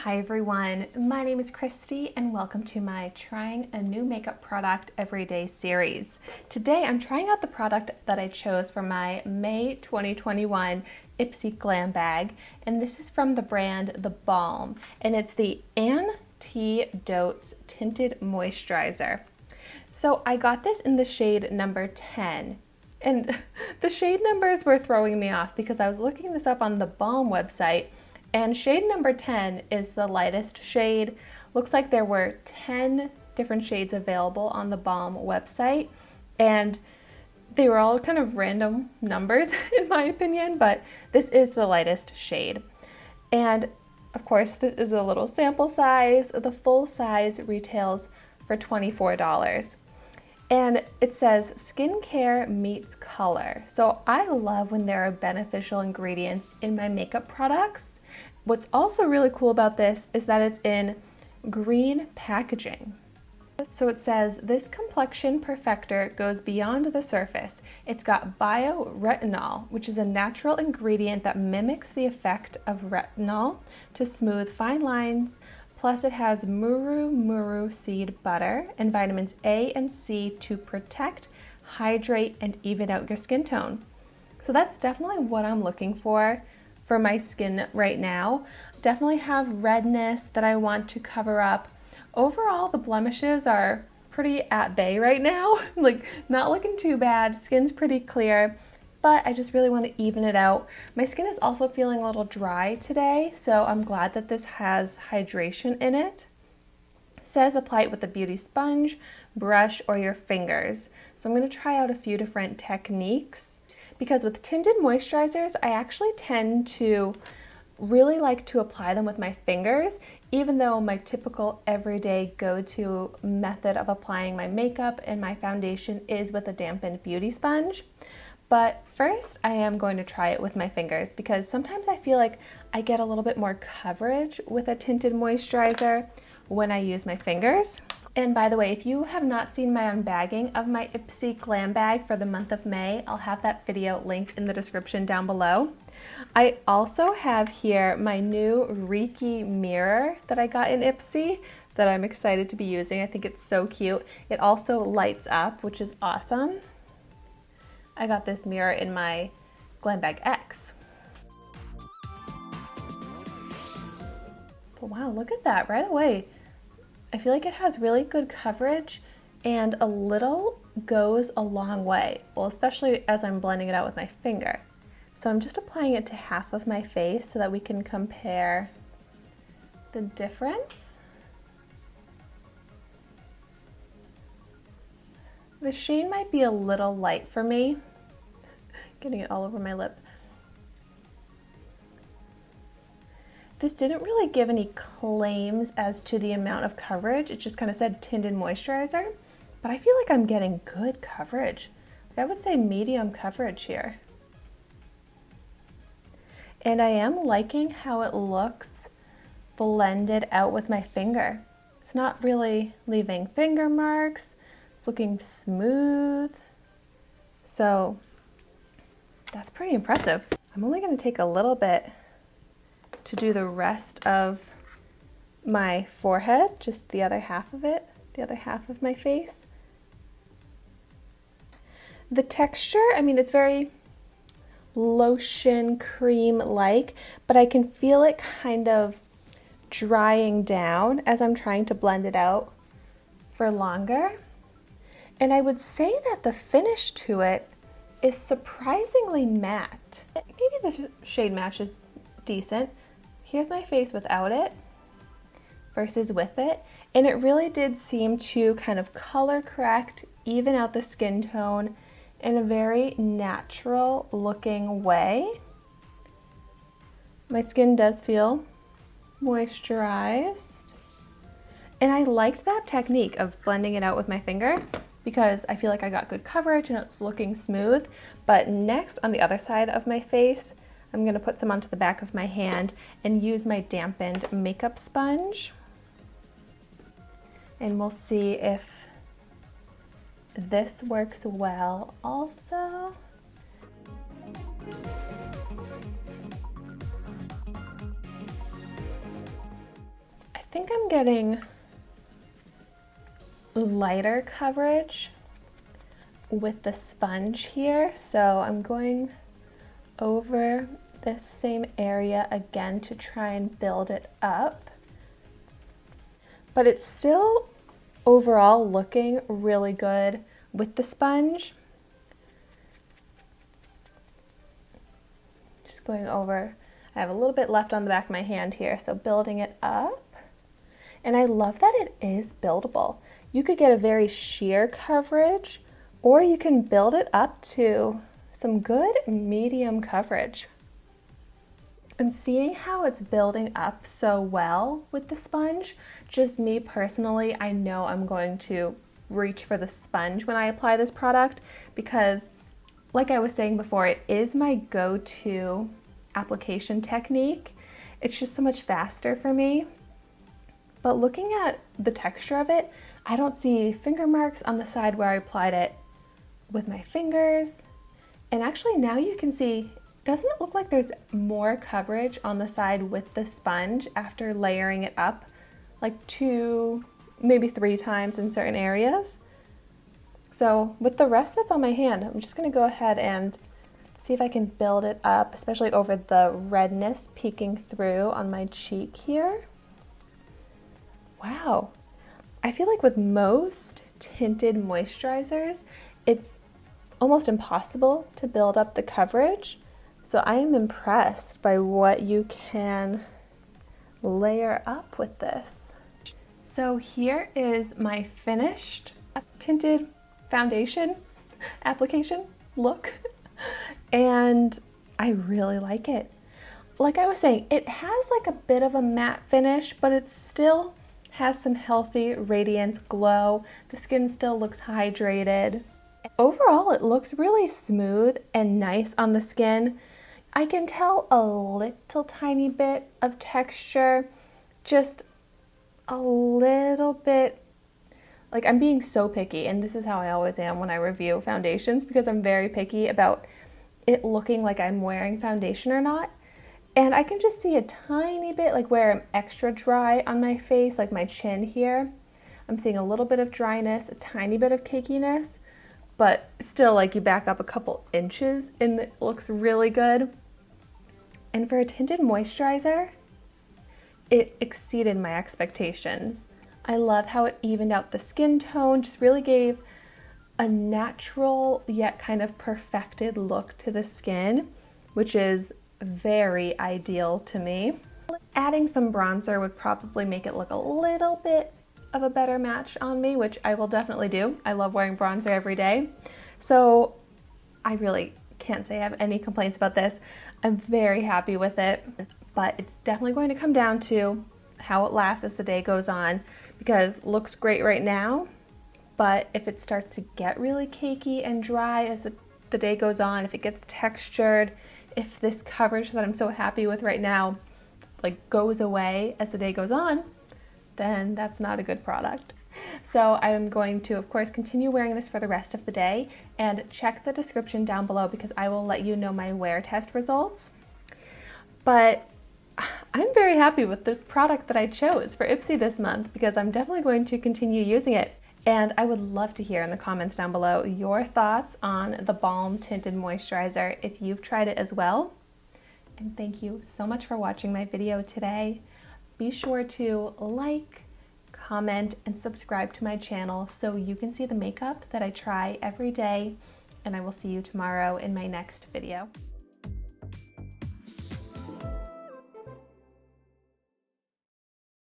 Hi everyone, my name is Christy and welcome to my Trying a New Makeup Product Everyday series. Today I'm trying out the product that I chose for my May 2021 Ipsy Glam Bag, and this is from the brand The Balm, and it's the Anne T Tinted Moisturizer. So I got this in the shade number 10. And the shade numbers were throwing me off because I was looking this up on the Balm website, and shade number 10 is the lightest shade. Looks like there were 10 different shades available on the Balm website, and they were all kind of random numbers in my opinion, but this is the lightest shade. And of course, this is a little sample size. The full size retails for $24. And it says skincare meets color. So I love when there are beneficial ingredients in my makeup products. What's also really cool about this is that it's in green packaging. So it says, this complexion perfector goes beyond the surface. It's got bioretinol, which is a natural ingredient that mimics the effect of retinol to smooth fine lines. Plus it has muru seed butter and vitamins A and C to protect, hydrate, and even out your skin tone. So that's definitely what I'm looking for my skin right now. Definitely have redness that I want to cover up. Overall, the blemishes are pretty at bay right now. Like, not looking too bad. Skin's pretty clear, but I just really want to even it out. My skin is also feeling a little dry today, so I'm glad that this has hydration in it. It says apply it with a beauty sponge, brush, or your fingers. So I'm going to try out a few different techniques, because with tinted moisturizers, I actually tend to really like to apply them with my fingers, even though my typical everyday go-to method of applying my makeup and my foundation is with a dampened beauty sponge. But first, I am going to try it with my fingers because sometimes I feel like I get a little bit more coverage with a tinted moisturizer when I use my fingers. And by the way, if you have not seen my unbagging of my Ipsy Glam Bag for the month of May, I'll have that video linked in the description down below. I also have here my new Reiki mirror that I got in Ipsy that I'm excited to be using. I think it's so cute. It also lights up, which is awesome. I got this mirror in my Glam Bag X. But wow, look at that right away. I feel like it has really good coverage, and a little goes a long way. Well, especially as I'm blending it out with my finger. So I'm just applying it to half of my face so that we can compare the difference. The shade might be a little light for me. Getting it all over my lip. This didn't really give any claims as to the amount of coverage. It just kind of said tinted moisturizer, but I feel like I'm getting good coverage. I would say medium coverage here. And I am liking how it looks blended out with my finger. It's not really leaving finger marks. It's looking smooth. So that's pretty impressive. I'm only going to take a little bit to do the rest of my forehead, just the other half of it, the other half of my face. The texture, I mean, it's very lotion cream-like, but I can feel it kind of drying down as I'm trying to blend it out for longer. And I would say that the finish to it is surprisingly matte. Maybe this shade match is decent. Here's my face without it versus with it, and it really did seem to kind of color correct, even out the skin tone in a very natural looking way. My skin does feel moisturized, and I liked that technique of blending it out with my finger because I feel like I got good coverage and it's looking smooth. But next, on the other side of my face, I'm going to put some onto the back of my hand and use my dampened makeup sponge. And we'll see if this works well also. think I'm getting lighter coverage with the sponge here, so I'm going over this same area again to try and build it up. But it's still overall looking really good with the sponge. Just going over, I have a little bit left on the back of my hand here, so building it up. And I love that it is buildable. You could get a very sheer coverage, or you can build it up to some good medium coverage. And seeing how it's building up so well with the sponge, just me personally, I know I'm going to reach for the sponge when I apply this product because, like I was saying before, it is my go-to application technique. It's just so much faster for me. But looking at the texture of it, I don't see finger marks on the side where I applied it with my fingers. And actually now you can see, doesn't it look like there's more coverage on the side with the sponge after layering it up like 2, maybe 3 times in certain areas? So with the rest that's on my hand, I'm just gonna go ahead and see if I can build it up, especially over the redness peeking through on my cheek here. Wow, I feel like with most tinted moisturizers, it's almost impossible to build up the coverage. So I am impressed by what you can layer up with this. So here is my finished tinted foundation application look, and I really like it. Like I was saying, it has like a bit of a matte finish, but it still has some healthy radiance glow. The skin still looks hydrated. Overall, it looks really smooth and nice on the skin. I can tell a little tiny bit of texture, just a little bit. Like, I'm being so picky, and this is how I always am when I review foundations, because I'm very picky about it looking like I'm wearing foundation or not. And I can just see a tiny bit, like where I'm extra dry on my face, like my chin here. I'm seeing a little bit of dryness, a tiny bit of cakiness, but still, like, you back up a couple inches and it looks really good. And for a tinted moisturizer, it exceeded my expectations. I love how it evened out the skin tone, just really gave a natural yet kind of perfected look to the skin, which is very ideal to me. Adding some bronzer would probably make it look a little bit of a better match on me, which I will definitely do. I love wearing bronzer every day. So I really can't say I have any complaints about this. I'm very happy with it, but it's definitely going to come down to how it lasts as the day goes on, because it looks great right now, but if it starts to get really cakey and dry as the day goes on, if it gets textured, if this coverage that I'm so happy with right now like goes away as the day goes on, then that's not a good product. So I'm going to, of course, continue wearing this for the rest of the day, and check the description down below because I will let you know my wear test results. But I'm very happy with the product that I chose for Ipsy this month because I'm definitely going to continue using it. And I would love to hear in the comments down below your thoughts on the Balm Tinted Moisturizer if you've tried it as well. And thank you so much for watching my video today. Be sure to like, comment, and subscribe to my channel so you can see the makeup that I try every day. And I will see you tomorrow in my next video.